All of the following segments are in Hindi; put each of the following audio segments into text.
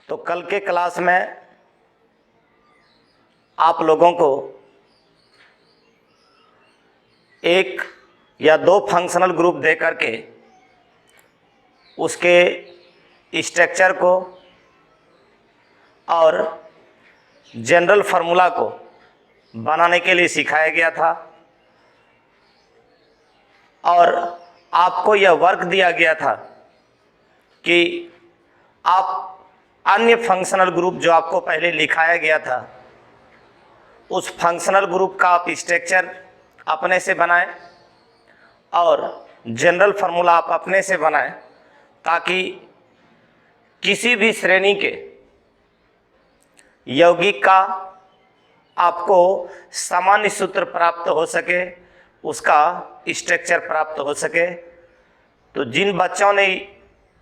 तो कल के क्लास में आप लोगों को एक या दो फंक्शनल ग्रुप दे करके उसके स्ट्रक्चर को और जनरल फार्मूला को बनाने के लिए सिखाया गया था और आपको यह वर्क दिया गया था कि आप अन्य फंक्शनल ग्रुप जो आपको पहले लिखाया गया था उस फंक्शनल ग्रुप का आप स्ट्रक्चर अपने से बनाएं और जनरल फार्मूला आप अपने से बनाएं ताकि किसी भी श्रेणी के यौगिक का आपको सामान्य सूत्र प्राप्त हो सके, उसका स्ट्रक्चर प्राप्त हो सके। तो जिन बच्चों ने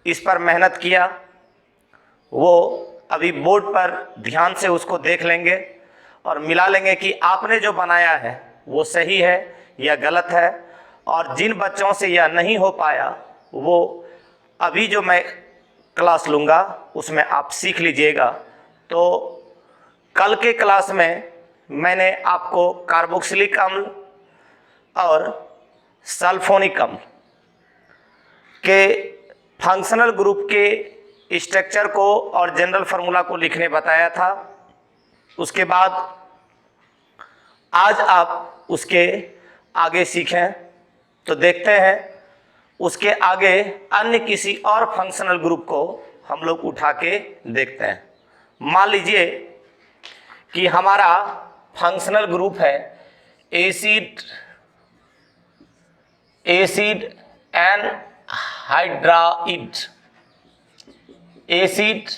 इस पर मेहनत किया वो अभी बोर्ड पर ध्यान से उसको देख लेंगे और मिला लेंगे कि आपने जो बनाया है वो सही है या गलत है। और जिन बच्चों से यह नहीं हो पाया वो अभी जो मैं क्लास लूँगा उसमें आप सीख लीजिएगा। तो कल के क्लास में मैंने आपको कार्बोक्सिलिक अम्ल और सल्फोनिक अम्ल के फंक्शनल ग्रुप के स्ट्रक्चर को और जनरल फार्मूला को लिखने बताया था। उसके बाद आज आप उसके आगे सीखें। तो देखते हैं उसके आगे अन्य किसी और फंक्शनल ग्रुप को हम लोग उठा के देखते हैं। मान लीजिए कि हमारा फंक्शनल ग्रुप है acid and hydride, acid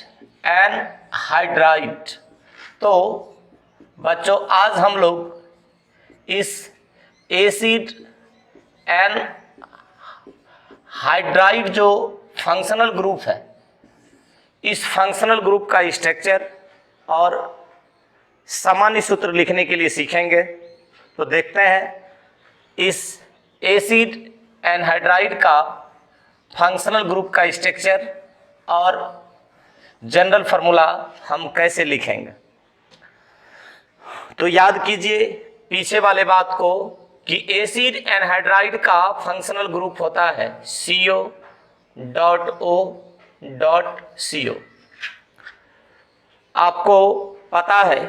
and hydride. तो बच्चों आज हम लोग इस एसिड एंड हाइड्राइड जो फंक्शनल ग्रुप है इस फंक्शनल ग्रुप का स्ट्रक्चर और सामान्य सूत्र लिखने के लिए सीखेंगे। तो देखते हैं इस एसिड एंड हाइड्राइड का फंक्शनल ग्रुप का स्ट्रक्चर और जनरल फार्मूला हम कैसे लिखेंगे। तो याद कीजिए पीछे वाले बात को कि एसिड एंड हाइड्राइड का फंक्शनल ग्रुप होता है CO.O.CO। आपको पता है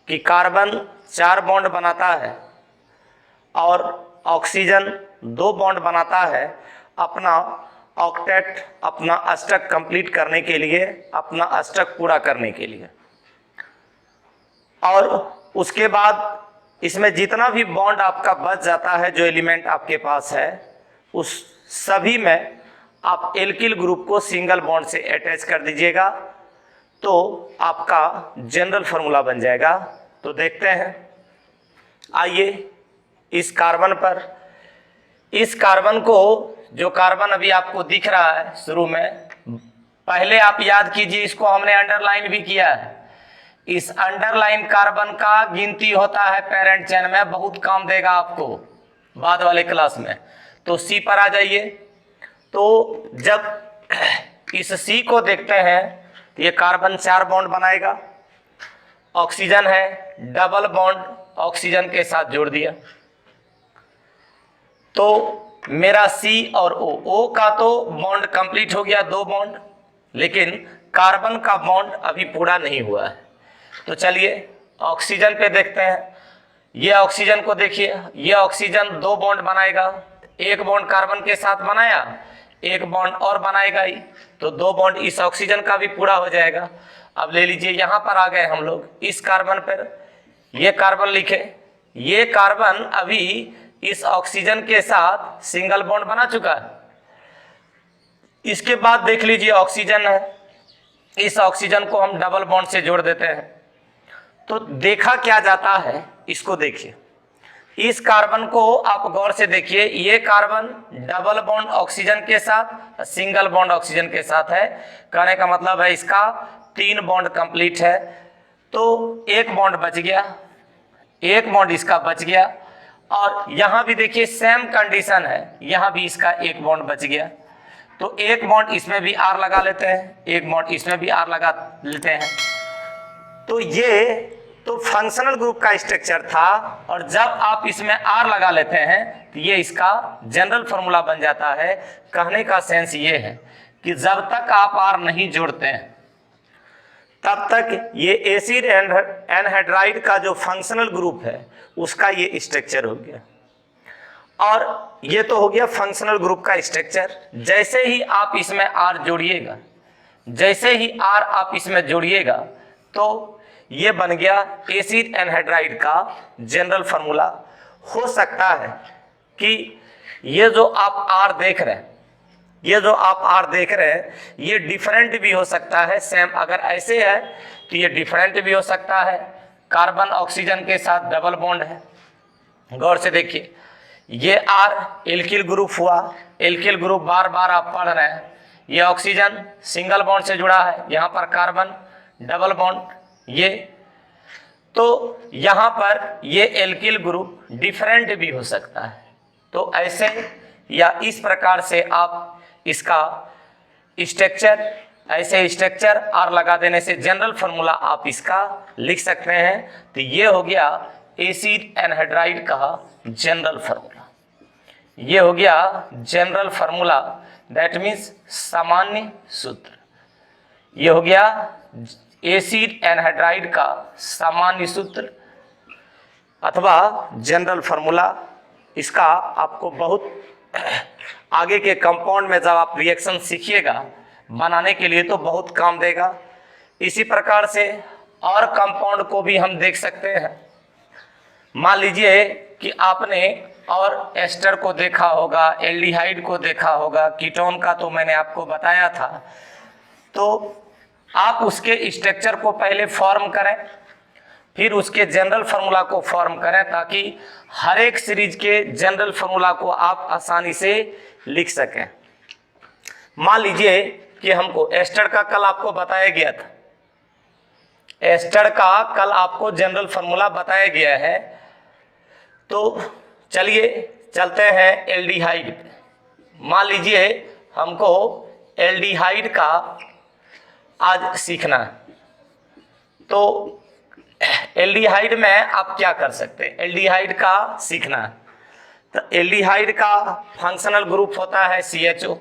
कि कार्बन 4 बॉन्ड बनाता है और ऑक्सीजन 2 बॉन्ड बनाता है अपना ऑक्टेट, अपना अष्टक कंप्लीट करने के लिए, अपना अष्टक पूरा करने के लिए। और उसके बाद इसमें जितना भी बॉन्ड आपका बच जाता है जो एलिमेंट आपके पास है उस सभी में आप एल्किल ग्रुप को सिंगल बॉन्ड से अटैच कर दीजिएगा तो आपका जनरल फार्मूला बन जाएगा। तो देखते हैं, आइए इस कार्बन पर, इस कार्बन को, जो कार्बन अभी आपको दिख रहा है शुरू में, पहले आप याद कीजिए इसको हमने अंडरलाइन भी किया है। इस अंडरलाइन कार्बन का गिनती होता है पेरेंट चेन में, बहुत काम देगा आपको बाद वाले क्लास में। तो सी पर आ जाइए। तो जब इस सी को देखते हैं ये कार्बन 4 बॉन्ड बनाएगा, ऑक्सीजन है, डबल बॉन्ड ऑक्सीजन के साथ जोड़ दिया। तो मेरा सी और O का तो बॉन्ड कंप्लीट हो गया, 2 बॉन्ड, लेकिन कार्बन का बॉन्ड अभी पूरा नहीं हुआ है। तो चलिए ऑक्सीजन पे देखते हैं। ये ऑक्सीजन को देखिए, ये ऑक्सीजन 2 बॉन्ड बनाएगा, 1 बॉन्ड कार्बन के साथ बनाया, 1 बॉन्ड और बनाएगा ही, तो 2 बॉन्ड इस ऑक्सीजन का भी पूरा हो जाएगा। अब ले लीजिए यहाँ पर आ गए हम लोग इस कार्बन पर, ये कार्बन लिखे, ये कार्बन अभी इस ऑक्सीजन के साथ सिंगल बॉन्ड बना चुका है। इसके बाद देख लीजिए ऑक्सीजन है, इस ऑक्सीजन को हम डबल बॉन्ड से जोड़ देते हैं। तो देखा क्या जाता है, इसको देखिए, इस कार्बन को आप गौर से देखिए, ये कार्बन डबल बॉन्ड ऑक्सीजन के साथ, सिंगल बॉन्ड ऑक्सीजन के साथ है। कहने का मतलब है इसका 3 बॉन्ड कंप्लीट है। तो 1 बॉन्ड बच गया, 1 बॉन्ड इसका बच गया। और यहां भी देखिए सेम कंडीशन है, यहां भी इसका 1 बॉन्ड बच गया। तो एक बॉन्ड इसमें भी R लगा लेते हैं, एक बॉन्ड इसमें भी R लगा लेते हैं। तो ये तो फंक्शनल ग्रुप का स्ट्रक्चर था, और जब आप इसमें R लगा लेते हैं तो ये इसका जनरल फॉर्मूला बन जाता है। कहने का सेंस ये है कि जब तक आप R नहीं जोड़ते हैं तब तक ये एसिड एनहाइड्राइड का जो फंक्शनल ग्रुप है उसका ये स्ट्रक्चर हो गया। और ये तो हो गया फंक्शनल ग्रुप का स्ट्रक्चर। जैसे ही आप इसमें R जोड़िएगा, जैसे ही R आप इसमें जोड़िएगा तो ये बन गया एसिड एनहाइड्राइड का जनरल फार्मूला। हो सकता है कि ये जो आप R देख रहे हैं, ये जो आप R देख रहे हैं ये डिफरेंट भी हो सकता है। सेम अगर ऐसे है तो ये डिफरेंट भी हो सकता है। कार्बन ऑक्सीजन के साथ डबल बॉन्ड है, गौर से देखिए। ये R एल्किल ग्रुप हुआ, एल्किल ग्रुप बार बार आप पढ़ रहे हैं। ये ऑक्सीजन सिंगल बॉन्ड से जुड़ा है, यहाँ पर कार्बन डबल बॉन्ड। ये तो यहाँ पर ये एल्किल ग्रुप डिफरेंट भी हो सकता है। तो ऐसे या इस प्रकार से आप इसका स्ट्रक्चर, ऐसे स्ट्रक्चर R लगा देने से जनरल फार्मूला आप इसका लिख सकते हैं। तो ये हो गया एसिड एनहाइड्राइड का जनरल फार्मूला। ये हो गया जनरल फार्मूला, दैट मीन्स सामान्य सूत्र। ये हो गया एसिड एनहाइड्राइड का सामान्य सूत्र अथवा जनरल फार्मूला। इसका आपको बहुत आगे के कंपाउंड में जब आप रिएक्शन सीखिएगा बनाने के लिए तो बहुत काम देगा। इसी प्रकार से और कंपाउंड को भी हम देख सकते हैं। मान लीजिए कि आपने और एस्टर को देखा होगा, एल्डिहाइड को देखा होगा, कीटोन का तो मैंने आपको बताया था। तो आप उसके स्ट्रक्चर को पहले फॉर्म करें, फिर उसके जनरल फार्मूला को फॉर्म करें, ताकि हर एक सीरीज के जनरल फार्मूला को आप आसानी से लिख सकें। मान लीजिए कि हमको एस्टर का कल आपको बताया गया था, एस्टर का कल आपको जनरल फार्मूला बताया गया है। तो चलिए चलते हैं एल्डिहाइड पे। मान लीजिए हमको एल्डिहाइड का आज सीखना है। तो एल्डिहाइड में आप क्या कर सकते हैं, एल्डिहाइड का सीखना है। तो एल्डिहाइड का फंक्शनल ग्रुप होता है CHO।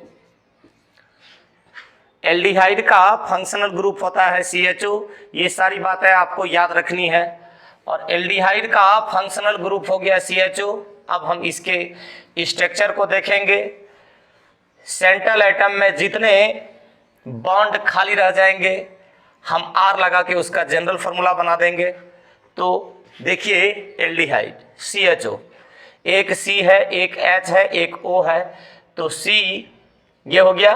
एल्डिहाइड का फंक्शनल ग्रुप होता है CHO। ये सारी बातें आपको याद रखनी है। और एल्डिहाइड का फंक्शनल ग्रुप हो गया CHO। अब हम इसके स्ट्रक्चर को देखेंगे। सेंट्रल एटम में जितने बॉन्ड खाली रह जाएंगे हम R लगा के उसका जनरल फार्मूला बना देंगे। तो देखिए एल्डिहाइड CHO, एक C है, एक H है, एक O है। तो C ये हो गया।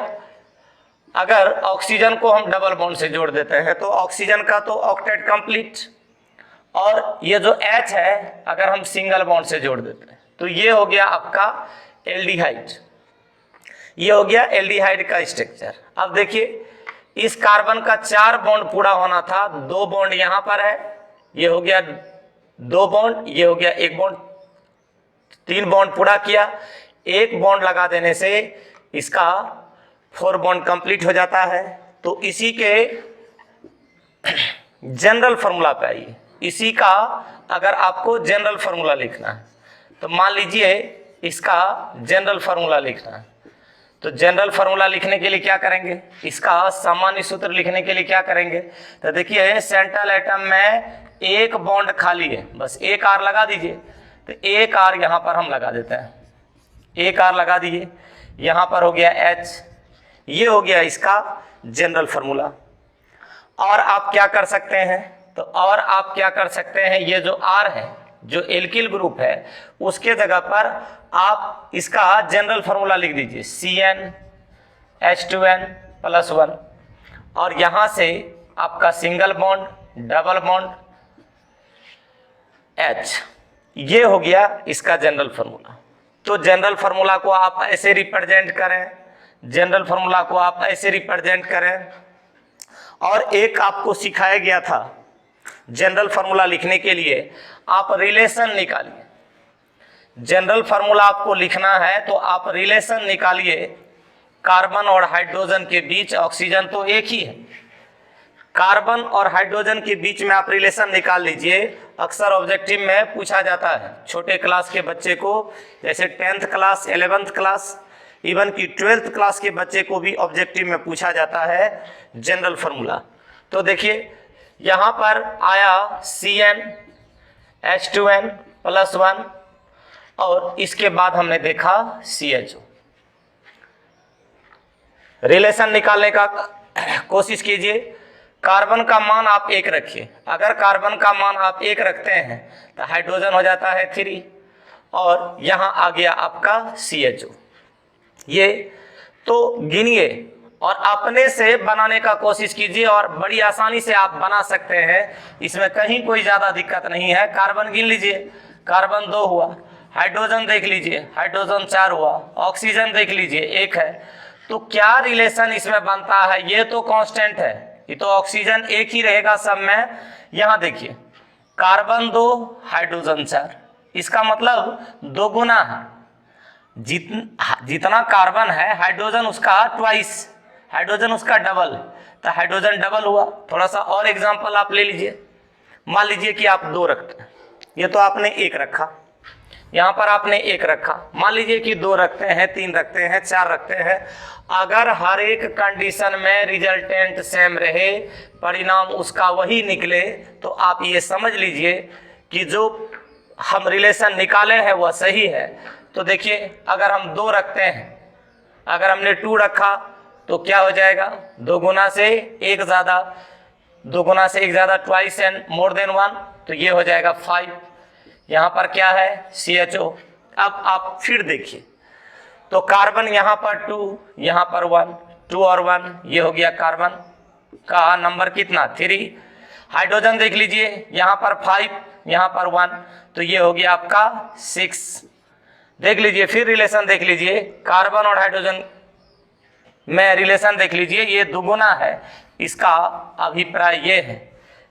अगर ऑक्सीजन को हम डबल बॉन्ड से जोड़ देते हैं तो ऑक्सीजन का तो ऑक्टेट कंप्लीट। और ये जो H है अगर हम सिंगल बॉन्ड से जोड़ देते हैं तो ये हो गया आपका एल्डिहाइड। ये हो गया एल्डिहाइड का स्ट्रक्चर। अब देखिए इस कार्बन का 4 बॉन्ड पूरा होना था, 2 बॉन्ड यहाँ पर है, ये हो गया 2 बॉन्ड, ये हो गया 1 बॉन्ड, 3 बॉन्ड पूरा किया। 1 बॉन्ड लगा देने से इसका 4 बॉन्ड कंप्लीट हो जाता है। तो इसी के जनरल फार्मूला पे आइए। इसी का अगर आपको जनरल फार्मूला लिखना है तो मान लीजिए इसका जनरल फार्मूला लिखना है। तो जनरल फार्मूला लिखने के लिए क्या करेंगे, इसका सामान्य सूत्र लिखने के लिए क्या करेंगे। तो देखिए सेंट्रल एटम में 1 बॉन्ड खाली है, बस 1 R लगा दीजिए। तो 1 R यहाँ पर हम लगा देते हैं, 1 R लगा दीजिए। यहाँ पर हो गया H, ये हो गया इसका जनरल फार्मूला। और आप क्या कर सकते हैं, तो और आप क्या कर सकते हैं, ये जो R है जो एल्किल ग्रुप है उसके जगह पर आप इसका जनरल फार्मूला लिख दीजिए CnH2n+1। और यहां से आपका single bond, double bond, H, ये हो गया इसका जनरल फार्मूला। तो जनरल फार्मूला को आप ऐसे रिप्रेजेंट करें, जनरल फार्मूला को आप ऐसे रिप्रेजेंट करें। और एक आपको सिखाया गया था जनरल फार्मूला लिखने के लिए आप रिलेशन निकालिए। जनरल फार्मूला आपको लिखना है तो आप रिलेशन निकालिए कार्बन और हाइड्रोजन के बीच, ऑक्सीजन तो एक ही है, कार्बन और हाइड्रोजन के बीच में आप रिलेशन निकाल लीजिए। अक्सर ऑब्जेक्टिव में पूछा जाता है छोटे क्लास के बच्चे को, जैसे 10th class, 11th class, even कि 12th क्लास के बच्चे को भी ऑब्जेक्टिव में पूछा जाता है जनरल फार्मूला। तो देखिए यहाँ पर आया CnH2n+1 और इसके बाद हमने देखा CHO। रिलेशन निकालने का कोशिश कीजिए। कार्बन का मान आप 1 रखिए, अगर कार्बन का मान आप 1 रखते हैं तो हाइड्रोजन हो जाता है 3 और यहाँ आ गया आपका CHO। ये तो गिनिए और अपने से बनाने का कोशिश कीजिए और बड़ी आसानी से आप बना सकते हैं, इसमें कहीं कोई ज़्यादा दिक्कत नहीं है। कार्बन गिन लीजिए, कार्बन 2 हुआ, हाइड्रोजन देख लीजिए, हाइड्रोजन 4 हुआ, ऑक्सीजन देख लीजिए 1 है। तो क्या रिलेशन इसमें बनता है, ये तो कांस्टेंट है, ये तो ऑक्सीजन 1 ही रहेगा सब में। यहाँ देखिए कार्बन 2 हाइड्रोजन 4, इसका मतलब 2 गुना है, जितना कार्बन है हाइड्रोजन उसका ट्वाइस, हाइड्रोजन उसका डबल, तो हाइड्रोजन डबल हुआ। थोड़ा सा और एग्जांपल आप ले लीजिए, मान लीजिए कि आप 2 रखते हैं, ये तो आपने 1 रखा, यहाँ पर आपने 1 रखा, मान लीजिए कि 2 रखते हैं, 3 रखते हैं, 4 रखते हैं। अगर हर एक कंडीशन में रिजल्टेंट सेम रहे, परिणाम उसका वही निकले, तो आप ये समझ लीजिए कि जो हम रिलेशन निकाले हैं वह सही है। तो देखिए अगर हम 2 रखते हैं, अगर हमने 2 रखा तो क्या हो जाएगा, 2 गुना से 1 ज़्यादा, 2 गुना से 1 ज़्यादा, ट्वाइस एंड मोर देन 1, तो ये हो जाएगा 5। यहाँ पर क्या है CHO। अब आप फिर देखिए तो कार्बन यहाँ पर 2, यहाँ पर 1, 2 और 1, ये हो गया कार्बन का नंबर कितना 3। हाइड्रोजन देख लीजिए, यहाँ पर 5, यहाँ पर 1, तो ये हो गया आपका 6। देख लीजिए फिर रिलेशन देख लीजिए, कार्बन और हाइड्रोजन में रिलेशन देख लीजिए, ये दुगुना है। इसका अभिप्राय ये है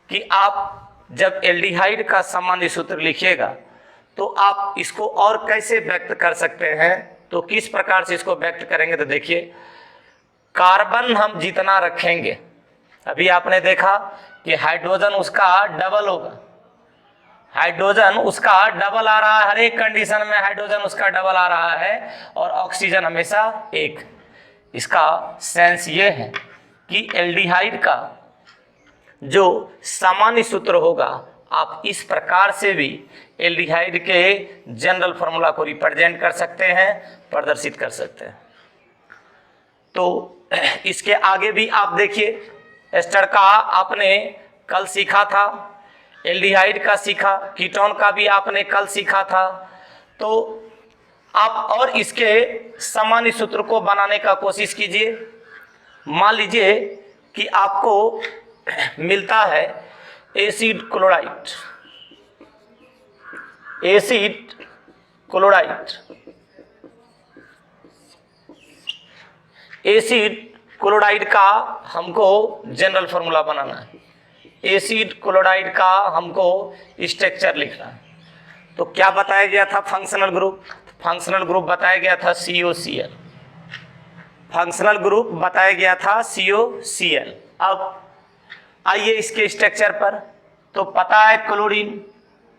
कि आप जब एल्डिहाइड का सामान्य सूत्र लिखिएगा तो आप इसको और कैसे व्यक्त कर सकते हैं, तो किस प्रकार से इसको व्यक्त करेंगे, तो देखिए कार्बन हम जितना रखेंगे, अभी आपने देखा कि हाइड्रोजन उसका डबल होगा, हाइड्रोजन उसका डबल आ रहा है, हर एक कंडीशन में हाइड्रोजन उसका डबल आ रहा है और ऑक्सीजन हमेशा 1। इसका सेंस ये है कि एल्डिहाइड का जो सामान्य सूत्र होगा, आप इस प्रकार से भी एल्डिहाइड के जनरल फार्मूला को रिप्रेजेंट कर सकते हैं, प्रदर्शित कर सकते हैं। तो इसके आगे भी आप देखिए, एस्टर का आपने कल सीखा था, एल्डिहाइड का सीखा, कीटोन का भी आपने कल सीखा था। तो आप और इसके सामान्य सूत्र को बनाने का कोशिश कीजिए। मान लीजिए कि आपको मिलता है acid chloride, acid chloride, acid chloride का हमको जनरल फार्मूला बनाना है, एसिड क्लोराइड का हमको स्ट्रक्चर लिखना है। तो क्या बताया गया था फंक्शनल ग्रुप, फंक्शनल ग्रुप बताया गया था COCl, फंक्शनल ग्रुप बताया गया था COCl। अब आइए इसके स्ट्रक्चर पर, तो पता है क्लोरीन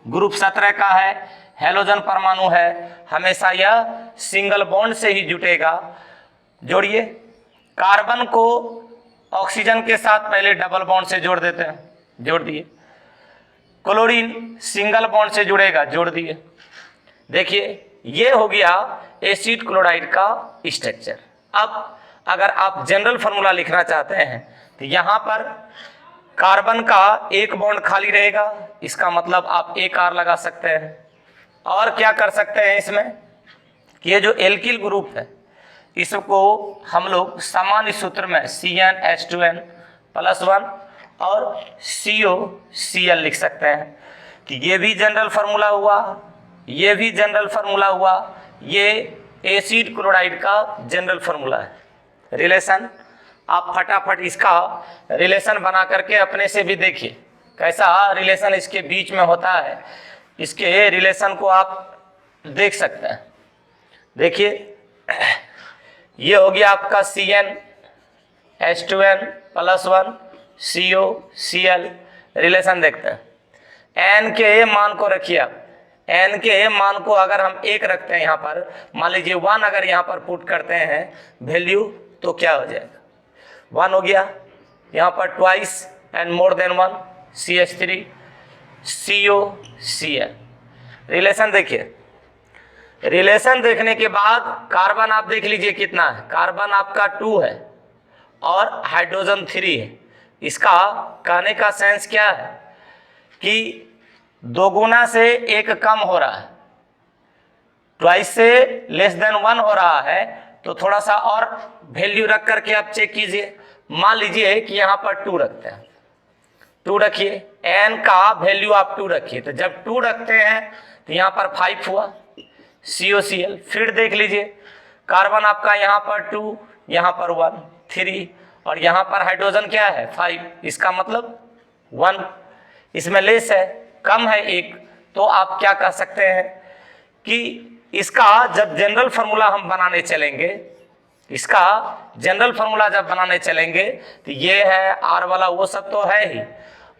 ग्रुप 17 का है, हेलोजन परमाणु है, हमेशा यह सिंगल बॉन्ड से ही जुटेगा। जोड़िए, कार्बन को ऑक्सीजन के साथ पहले डबल बॉन्ड से जोड़ देते हैं, जोड़ दिए। क्लोरीन सिंगल बॉन्ड से जुड़ेगा, जोड़ दिए। देखिए ये हो गया एसिड क्लोराइड का स्ट्रक्चर। अब अगर आप जनरल फार्मूला लिखना चाहते हैं तो यहाँ पर कार्बन का 1 बॉन्ड खाली रहेगा, इसका मतलब आप एक R लगा सकते हैं। और क्या कर सकते हैं इसमें कि ये जो एल्किल ग्रुप है इसको हम लोग सामान्य सूत्र में CnH2n+1 और COCl लिख सकते हैं। कि ये भी जनरल फार्मूला हुआ, ये भी जनरल फार्मूला हुआ, ये एसिड क्लोराइड का जनरल फार्मूला है। रिलेशन आप फटाफट इसका रिलेशन बना करके अपने से भी देखिए कैसा रिलेशन इसके बीच में होता है, इसके रिलेशन को आप देख सकते हैं। देखिए ये हो गया आपका CnH2n + 1 COCl। रिलेशन देखते हैं, n के मान को रखिए आप, n के मान को अगर हम 1 रखते हैं यहाँ पर, मान लीजिए 1 अगर यहाँ पर पुट करते हैं वैल्यू, तो क्या हो जाएगा, 1 हो गया। यहाँ पर twice and more than 1 CH3 COCl। Relation देखिए, रिलेशन देखने के बाद कार्बन आप देख लीजिए कितना है, कार्बन आपका 2 है और हाइड्रोजन 3 है। इसका कहने का सेंस क्या है कि 2 गुना से 1 कम हो रहा है, ट्वाइस से लेस देन 1 हो रहा है, तो थोड़ा सा और वैल्यू रख करके आप चेक कीजिए। मान लीजिए कि यहाँ पर 2 रखते हैं, 2 रखिए, n का वैल्यू आप 2 रखिए, तो जब 2 रखते हैं तो यहाँ पर 5 हुआ COCl। फिर देख लीजिए कार्बन आपका यहाँ पर 2, यहाँ पर 1 3 और यहाँ पर हाइड्रोजन क्या है 5, इसका मतलब 1, इसमें लेस है, कम है 1। तो आप क्या कर सकते हैं कि इसका जब जनरल फार्मूला हम बनाने चलेंगे, इसका जनरल फार्मूला जब बनाने चलेंगे तो ये है R वाला, वो सब तो है ही,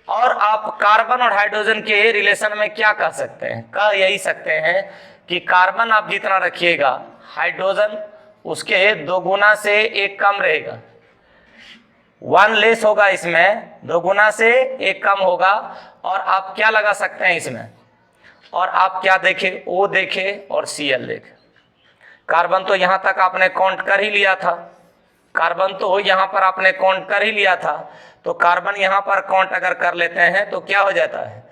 और आप कार्बन और हाइड्रोजन के रिलेशन में क्या कह सकते हैं, कह यही सकते हैं कि कार्बन आप जितना रखिएगा, हाइड्रोजन उसके 2 गुना से 1 कम रहेगा, 1 लेस होगा इसमें, 2 गुना से 1 कम होगा। और आप क्या लगा सकते हैं इसमें, और आप क्या देखें, O देखें और Cl देखें। कार्बन तो यहाँ तक आपने काउंट कर ही लिया था, कार्बन तो यहाँ पर आपने काउंट कर ही लिया था, तो कार्बन यहाँ पर काउंट अगर कर लेते हैं तो क्या हो जाता है,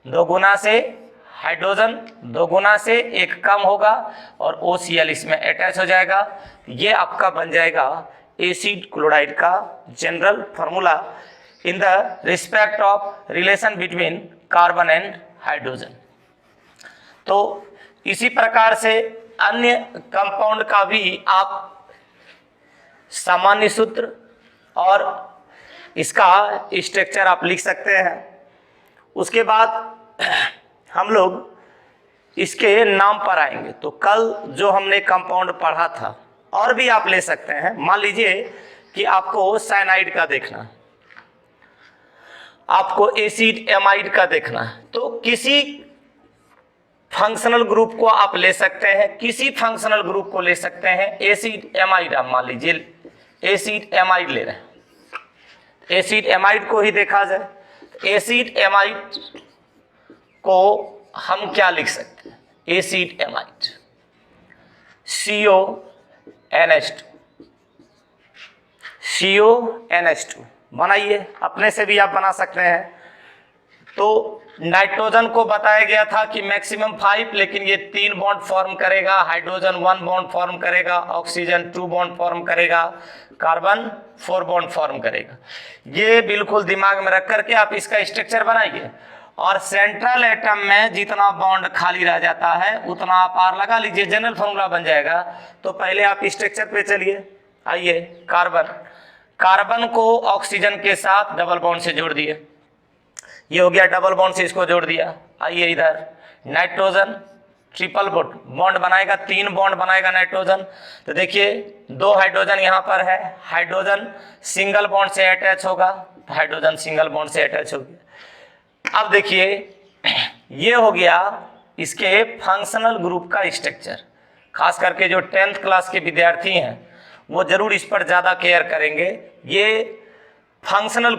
2 गुना से हाइड्रोजन 2 गुना से 1 कम होगा और OCl इसमें अटैच हो जाएगा। ये आपका बन जाएगा एसिड क्लोराइड का general formula in the respect of relation between carbon and hydrogen. तो इसी प्रकार से अन्य कंपाउंड का भी आप सामान्य सूत्र और इसका स्ट्रक्चर आप लिख सकते हैं। उसके बाद हम लोग इसके नाम पर आएंगे। तो कल जो हमने कंपाउंड पढ़ा था, और भी आप ले सकते हैं। मान लीजिए कि आपको साइनाइड का देखना है, आपको एसिड एमाइड का देखना है, तो किसी फंक्शनल ग्रुप को आप ले सकते हैं, किसी फंक्शनल ग्रुप को ले सकते हैं। एसिड एमाइड, आप मान लीजिए एसिड एमाइड ले रहे हैं, एसिड एमाइड को ही देखा जाए, एसिड एमाइड को हम क्या लिख सकते हैं, एसिड एमाइड CONH2 बनाइए, अपने से भी आप बना सकते हैं। तो नाइट्रोजन को बताया गया था कि मैक्सिमम 5, लेकिन ये 3 बॉन्ड फॉर्म करेगा, हाइड्रोजन 1 बॉन्ड फॉर्म करेगा, ऑक्सीजन 2 बॉन्ड फॉर्म करेगा, कार्बन 4 बॉन्ड फॉर्म करेगा। ये बिल्कुल दिमाग में रख करके आप इसका स्ट्रक्चर बनाइए, और सेंट्रल एटम में जितना बॉन्ड खाली रह जाता है उतना आप R लगा लीजिए, जनरल फॉर्मूला बन जाएगा। तो पहले आप स्ट्रक्चर पे चलिए, आइए कार्बन को ऑक्सीजन के साथ डबल बॉन्ड से जोड़ दिए, ये हो गया डबल बॉन्ड से इसको जोड़ दिया। आइए इधर नाइट्रोजन ट्रिपल बॉन्ड बनाएगा, 3 बॉन्ड बनाएगा नाइट्रोजन। तो देखिए 2 हाइड्रोजन यहाँ पर है, हाइड्रोजन सिंगल बॉन्ड से अटैच होगा, तो हाइड्रोजन सिंगल बॉन्ड से अटैच हो गया। अब देखिए ये हो गया इसके फंक्शनल ग्रुप का स्ट्रक्चर। खास करके जो 10th क्लास के विद्यार्थी हैं वो जरूर इस पर ज़्यादा केयर करेंगे। ये फंक्शनल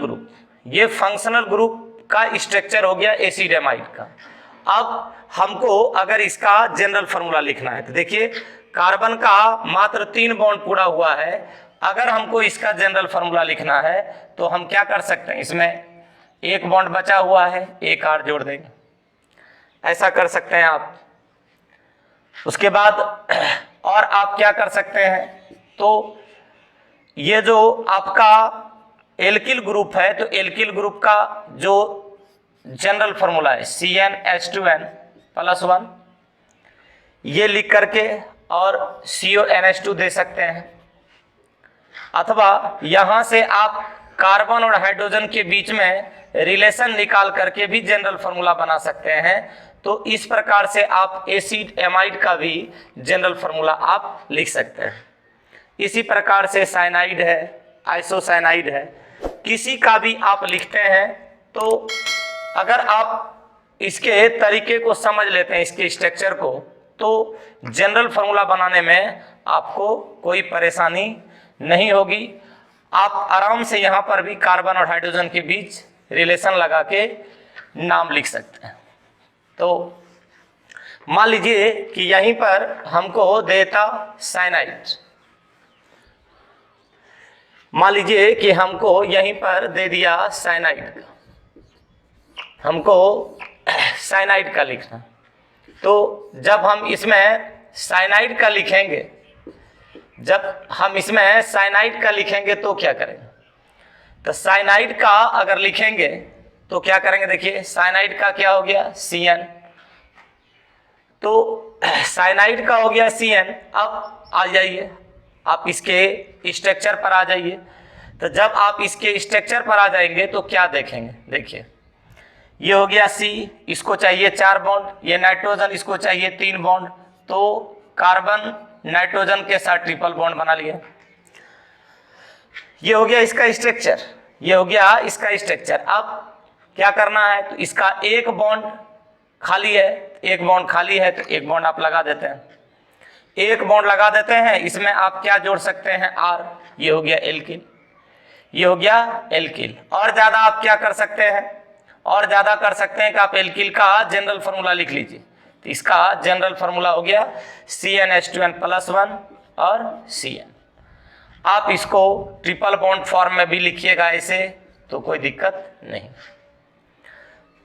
ग्रुप का स्ट्रक्चर हो गया एसिड एमाइड का। अब हमको अगर इसका जनरल फार्मूला लिखना है, तो देखिए कार्बन का मात्र 3 बॉन्ड पूरा हुआ है, अगर हमको इसका जनरल फार्मूला लिखना है तो हम क्या कर सकते हैं, इसमें 1 बॉन्ड बचा हुआ है, 1 R जोड़ देंगे, ऐसा कर सकते हैं आप। उसके बाद और आप क्या कर सकते हैं, तो ये जो आपका एल्किल ग्रुप है, तो एल्किल ग्रुप का जो जनरल फार्मूला है CnH2n + 1, ये लिख करके और CONH2 दे सकते हैं। अथवा यहां से आप कार्बन और हाइड्रोजन के बीच में रिलेशन निकाल करके भी जनरल फार्मूला बना सकते हैं। तो इस प्रकार से आप एसिड एमाइड का भी जनरल फार्मूला आप लिख सकते हैं। इसी प्रकार से साइनाइड है, आइसोसाइनाइड है। किसी का भी आप लिखते हैं तो अगर आप इसके तरीके को समझ लेते हैं, इसके स्ट्रक्चर को, तो जनरल फार्मूला बनाने में आपको कोई परेशानी नहीं होगी। आप आराम से यहाँ पर भी कार्बन और हाइड्रोजन के बीच रिलेशन लगा के नाम लिख सकते हैं। तो मान लीजिए कि यहीं पर हमको देता साइनाइड, मान लीजिए कि हमको यहीं पर दे दिया साइनाइड, हमको साइनाइड का लिखना। तो जब हम इसमें साइनाइड का लिखेंगे, जब हम इसमें साइनाइड का लिखेंगे तो क्या करेंगे? तो साइनाइड का अगर लिखेंगे तो क्या करेंगे? देखिए साइनाइड का क्या हो गया? CN। तो साइनाइड का हो गया CN। अब आ जाइए आप इसके स्ट्रक्चर पर आ जाइए। तो जब आप इसके स्ट्रक्चर पर आ जाएंगे तो क्या देखेंगे? देखिए ये हो गया C, इसको चाहिए 4 बॉन्ड, ये नाइट्रोजन, इसको चाहिए 3 बॉन्ड, तो कार्बन नाइट्रोजन के साथ ट्रिपल बॉन्ड बना लिया। ये हो गया इसका स्ट्रक्चर, ये हो गया इसका स्ट्रक्चर। अब क्या करना है? तो इसका एक बॉन्ड खाली है, एक बॉन्ड खाली है, तो एक बॉन्ड आप लगा देते हैं, एक बॉन्ड लगा देते हैं। इसमें आप क्या जोड़ सकते हैं? R। ये हो गया एल्किल, ये हो गया एल्किल। और ज्यादा आप क्या कर सकते हैं? और ज्यादा कर सकते हैं कि आप एल्किल का जनरल फार्मूला लिख लीजिए। तो इसका जनरल फार्मूला हो गया CnH2n+1 और CN। आप इसको ट्रिपल बॉन्ड फॉर्म में भी लिखिएगा ऐसे, तो कोई दिक्कत नहीं।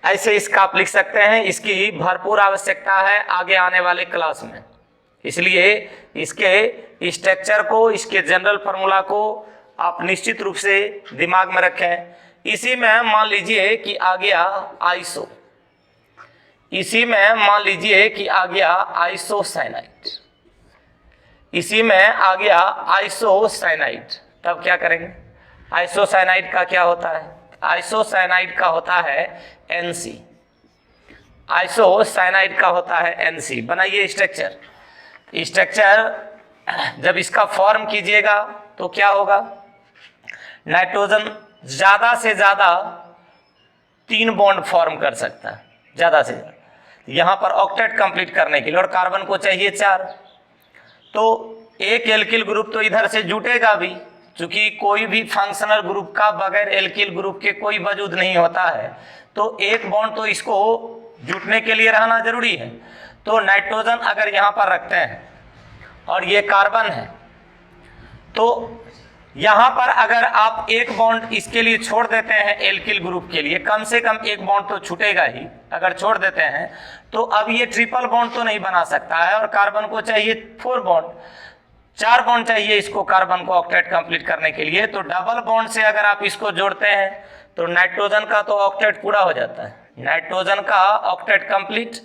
ऐसे इसका आप लिख सकते हैं। इसकी भरपूर आवश्यकता है आगे आने वाले क्लास में, इसलिए इसके स्ट्रक्चर को, इसके जनरल फार्मूला को आप निश्चित रूप से दिमाग में रखें। इसी में मान लीजिए कि आ गया आइसो, इसी में मान लीजिए कि आ गया आइसोसाइनाइड, इसी में आ गया आइसोसाइनाइड, तब क्या करेंगे? आइसोसाइनाइड का क्या होता है? आइसोसाइनाइड का होता है NC, आइसोसाइनाइड का होता है NC। बनाइए स्ट्रक्चर, स्ट्रक्चर जब इसका फॉर्म कीजिएगा तो क्या होगा? नाइट्रोजन ज्यादा से ज्यादा 3 बॉन्ड फॉर्म कर सकता है, ज्यादा से ज्यादा, यहां पर ऑक्टेट कंप्लीट करने के लिए, और कार्बन को चाहिए 4। तो एक एल्किल ग्रुप तो इधर से जुटेगा भी, क्योंकि कोई भी फंक्शनल ग्रुप का बगैर एल्किल ग्रुप के कोई वजूद नहीं होता है, तो एक बॉन्ड तो इसको जुटने के लिए रहना जरूरी है। तो नाइट्रोजन अगर यहाँ पर रखते हैं और ये कार्बन है, तो यहाँ पर अगर आप एक बॉन्ड इसके लिए छोड़ देते हैं एल्किल ग्रुप के लिए, कम से कम एक बॉन्ड तो छूटेगा ही, अगर छोड़ देते हैं तो अब ये ट्रिपल बॉन्ड तो नहीं बना सकता है, और कार्बन को चाहिए 4 बॉन्ड, 4 बॉन्ड चाहिए इसको कार्बन को ऑक्टेट कंप्लीट करने के लिए। तो डबल बॉन्ड से अगर आप इसको जोड़ते हैं तो नाइट्रोजन का तो ऑक्टेट पूरा हो जाता है, नाइट्रोजन का ऑक्टेट कंप्लीट,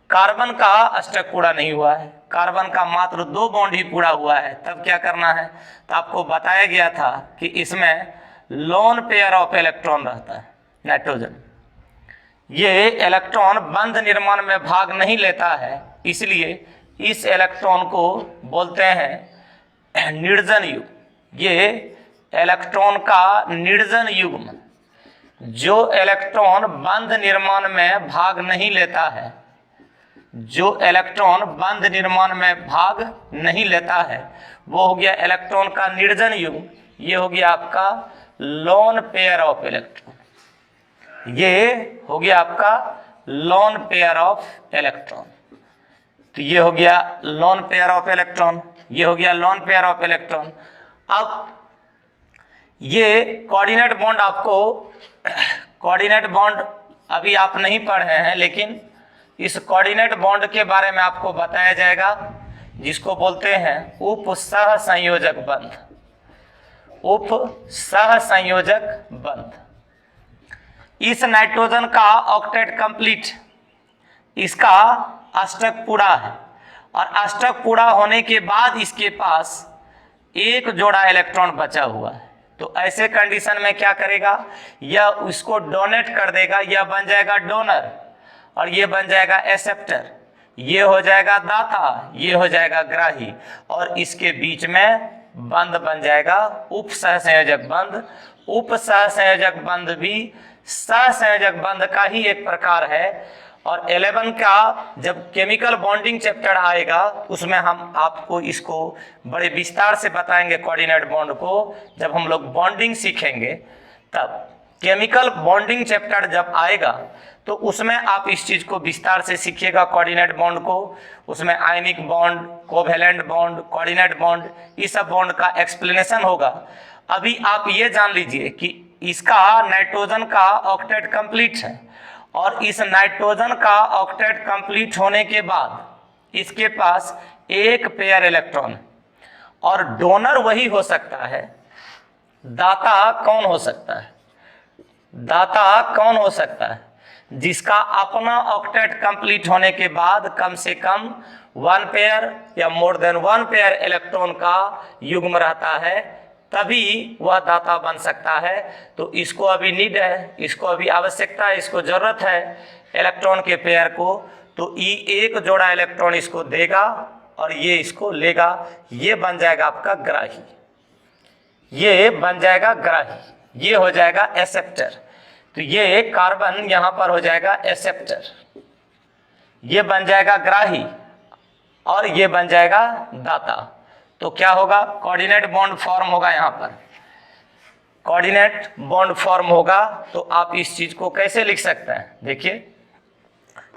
कार्बन का अष्टक पूरा नहीं हुआ है, कार्बन का मात्र 2 बॉन्ड ही पूरा हुआ है। तब क्या करना है? तो आपको बताया गया था कि इसमें लोन पेयर ऑफ इलेक्ट्रॉन रहता है नाइट्रोजन, ये इलेक्ट्रॉन बंध निर्माण में भाग नहीं लेता है, इसलिए इस इलेक्ट्रॉन को बोलते हैं निर्जन युग्म। ये इलेक्ट्रॉन का निर्जन युग्म, जो इलेक्ट्रॉन बंध निर्माण में भाग नहीं लेता है, जो इलेक्ट्रॉन बंध निर्माण में भाग नहीं लेता है, वो हो गया इलेक्ट्रॉन का निर्जन युग्म। ये हो गया आपका लोन पेयर ऑफ इलेक्ट्रॉन, ये हो गया आपका लोन पेयर ऑफ इलेक्ट्रॉन। तो ये हो गया लोन पेयर ऑफ इलेक्ट्रॉन, ये हो गया लोन पेयर ऑफ इलेक्ट्रॉन। अब ये कोऑर्डिनेट बॉन्ड, आपको कोऑर्डिनेट बॉन्ड अभी आप नहीं पढ़े हैं, लेकिन इस कोऑर्डिनेट बॉन्ड के बारे में आपको बताया जाएगा, जिसको बोलते हैं उप सह संयोजक बंध, उप सह संयोजक बंध। इस नाइट्रोजन का ऑक्टेट कंप्लीट, इसका अष्टक पूरा है, और अष्टक पूरा होने के बाद इसके पास एक जोड़ा इलेक्ट्रॉन बचा हुआ है। तो ऐसे कंडीशन में क्या करेगा? यह उसको डोनेट कर देगा, यह बन जाएगा डोनर और ये बन जाएगा एक्सेप्टर, ये हो जाएगा दाता, ये हो जाएगा ग्राही, और इसके बीच में बंध बन जाएगा उप सहसंयोजक बंध। उप सहसंयोजक बंध भी सहसंयोजक बंध का ही एक प्रकार है। और 11 का जब केमिकल बॉन्डिंग चैप्टर आएगा उसमें हम आपको इसको बड़े विस्तार से बताएंगे कोऑर्डिनेट बॉन्ड को। जब हम लोग बॉन्डिंग सीखेंगे तब केमिकल बॉन्डिंग चैप्टर जब आएगा तो उसमें आप इस चीज को विस्तार से सीखिएगा कोऑर्डिनेट बॉन्ड को। उसमें ionic bond, covalent bond, coordinate bond, इस सब बॉन्ड का एक्सप्लेनेशन होगा। अभी आप ये जान लीजिए कि इसका नाइट्रोजन का ऑक्टेट कंप्लीट है और इस नाइट्रोजन का ऑक्टेट कंप्लीट होने के बाद इसके पास एक पेयर इलेक्ट्रॉन और डोनर वही हो सकता है। दाता कौन हो सकता है? दाता कौन हो सकता है? जिसका अपना ऑक्टेट कंप्लीट होने के बाद कम से कम 1 पेयर या मोर देन 1 पेयर इलेक्ट्रॉन का युग्म रहता है, तभी वह दाता बन सकता है। तो इसको अभी नीड है, इसको अभी आवश्यकता है, इसको जरूरत है इलेक्ट्रॉन के पेयर को। तो ई एक जोड़ा इलेक्ट्रॉन इसको देगा और ये इसको लेगा। ये बन जाएगा आपका ग्राही, ये बन जाएगा ग्राही, ये हो जाएगा एक्सेप्टर। तो ये कार्बन यहां पर हो जाएगा एक्सेप्टर, ये बन जाएगा ग्राही और ये बन जाएगा दाता। तो क्या होगा? कोऑर्डिनेट बॉन्ड फॉर्म होगा। यहां पर कोऑर्डिनेट बॉन्ड फॉर्म होगा। तो आप इस चीज को कैसे लिख सकते हैं? देखिए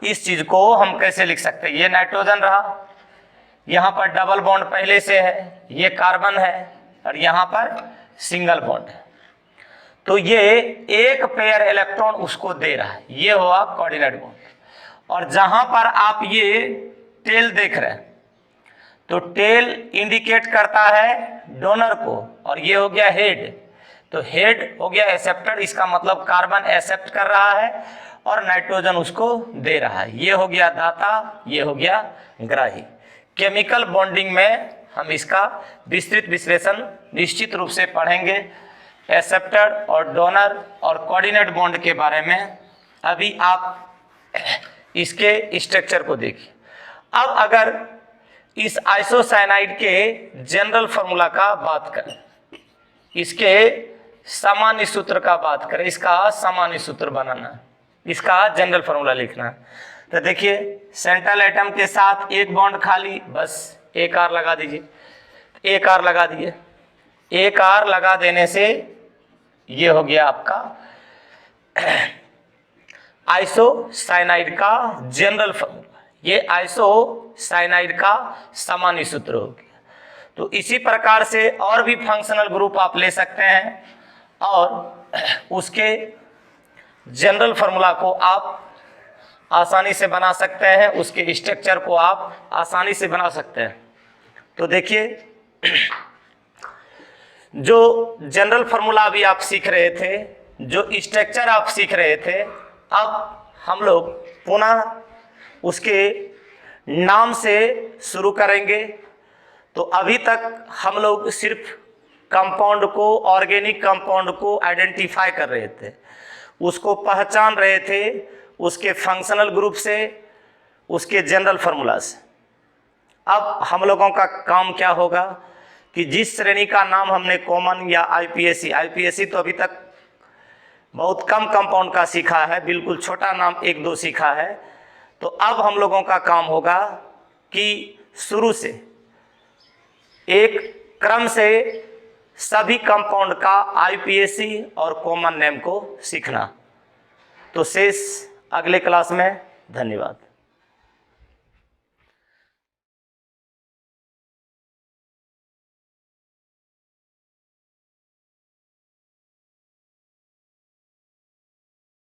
इस चीज को हम कैसे लिख सकते हैं। ये नाइट्रोजन रहा, यहां पर डबल बॉन्ड पहले से है, ये कार्बन है और यहां पर सिंगल बॉन्ड है। तो ये एक पेयर इलेक्ट्रॉन उसको दे रहा है, ये हुआ कोऑर्डिनेट बॉन्ड। और जहां पर आप ये टेल देख रहे हैं तो टेल इंडिकेट करता है डोनर को और ये हो गया हेड। तो हेड हो गया एक्सेप्टर, इसका मतलब कार्बन एक्सेप्ट कर रहा है और नाइट्रोजन उसको दे रहा है। ये हो गया दाता, ये हो गया ग्राही। केमिकल बॉन्डिंग में हम इसका विस्तृत विश्लेषण निश्चित रूप से पढ़ेंगे, एक्सेप्टर और डोनर और कोऑर्डिनेट बॉन्ड के बारे में। अभी आप इसके स्ट्रक्चर को देखिए। अब अगर इस आइसोसाइनाइड के जनरल फॉर्मूला का बात करें, इसके सामान्य सूत्र का बात करें, इसका सामान्य सूत्र बनाना, इसका जनरल फॉर्मूला लिखना है। तो देखिए सेंट्रल एटम के साथ एक बॉन्ड खाली, बस एक आर लगा दीजिए, एक आर लगा दिए। एक आर लगा देने से ये हो गया आपका आइसोसाइनाइड का जनरल फॉर्मूला, ये आइसोसाइनाइड का सामान्य सूत्र हो गया। तो इसी प्रकार से और भी फंक्शनल ग्रुप आप ले सकते हैं और उसके जनरल फॉर्मूला को आप आसानी से बना सकते हैं, उसके स्ट्रक्चर को आप आसानी से बना सकते हैं। तो देखिए जो जनरल फॉर्मूला अभी आप सीख रहे थे, जो स्ट्रक्चर आप सीख रहे थे, अब हम लोग पुनः उसके नाम से शुरू करेंगे। तो अभी तक हम लोग सिर्फ कंपाउंड को, ऑर्गेनिक कंपाउंड को आइडेंटिफाई कर रहे थे, उसको पहचान रहे थे उसके फंक्शनल ग्रुप से, उसके जनरल फॉर्मूला से। अब हम लोगों का काम क्या होगा कि जिस श्रेणी का नाम हमने कॉमन या आईपीएससी तो अभी तक बहुत कम कंपाउंड का सीखा है, बिल्कुल छोटा नाम 1-2 सीखा है। तो अब हम लोगों का काम होगा कि शुरू से एक क्रम से सभी कंपाउंड का आईपीएससी और कॉमन नेम को सीखना। तो शेष अगले क्लास में। धन्यवाद।